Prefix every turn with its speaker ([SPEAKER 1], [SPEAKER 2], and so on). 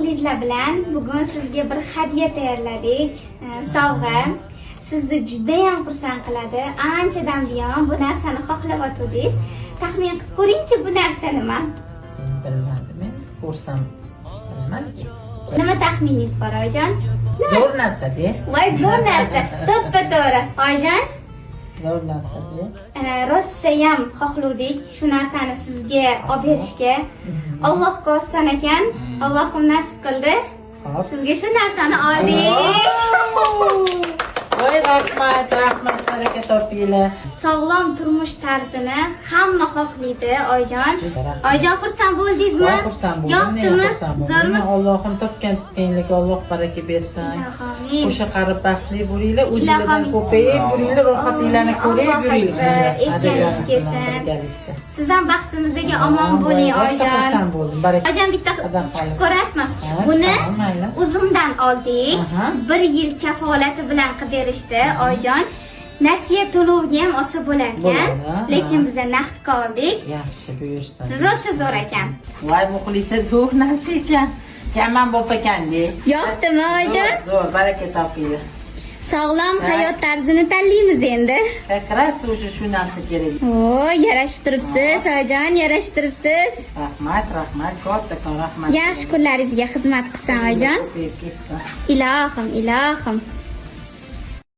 [SPEAKER 1] o'g'lingizlar bilan bugun sizga bir hadya tayyorladik. Sovg'a. Sizni juda ham xursand qiladi. Anchadan buyon bu narsani xohlayotgandingiz. Taxmin qilib ko'ringchi, bu narsa nima?
[SPEAKER 2] Bilmadim. Ko'rsam bilmadim.
[SPEAKER 1] Nima taxminingiz bor, oyijon?
[SPEAKER 2] Zo'r narsa-de.
[SPEAKER 1] Voy, zo'r narsa. To'ppa-to'g'ri. Oyijon?
[SPEAKER 2] Zo'r narsa-de.
[SPEAKER 1] Rosa ham xohladik shu narsani sizga olib berishga. Allohga osson ekan. Allohim nasib qildi. Sizga shu narsani oldik.
[SPEAKER 2] Voy, rahmat, baraka topinglar.
[SPEAKER 1] Sog'lom turmush tarzini hamma xohlaydi, oyijon. Oyijon, xursand bo'ldingizmi?
[SPEAKER 2] Voy, xursand bo'ldim.
[SPEAKER 1] Yoqdimi? Zo'rmi?
[SPEAKER 2] Allohim topgan tutganlik, Alloh baraka bersin.
[SPEAKER 1] Amin.
[SPEAKER 2] O'sha qarib baxtli bo'linglar, o'zingizdan ko'payib yuringlar, rohatliklarni ko'rib yuringlar.
[SPEAKER 1] Eskangiz kelsin. Siz ham baxtimizga omon bo'ling, oyijon.
[SPEAKER 2] Xursand bo'ldim. Baraka.
[SPEAKER 1] Oyijon, bitta chiqib ko'rasizmi? Buni o'zimdan oldik. 1 yil kafolati bilan qilib berishdi, oyijon. Nasiya to'loviga ham olsa bo'lar ekan, lekin biz naqdga oldik.
[SPEAKER 2] Yaxshi, buyursin.
[SPEAKER 1] Rosa zo'r ekan.
[SPEAKER 2] Voy, muxlisa zo'r narsa ekan. Jaman bo'p ekanda.
[SPEAKER 1] Yoqdimi, oyijon?
[SPEAKER 2] Zo'r, baraka topinglar.
[SPEAKER 1] Sog'lom hayot tarzini tanlaymiz endi.
[SPEAKER 2] Kakras o'sha shu narsa kerak.
[SPEAKER 1] O, yarashib turibsiz, oyijon, yarashib turibsiz.
[SPEAKER 2] Rahmat, kattakon rahmat.
[SPEAKER 1] Yaxshi kunlaringizga xizmat qilsin, oyijon.
[SPEAKER 2] Ketsin.
[SPEAKER 1] Ilohim, ilohim.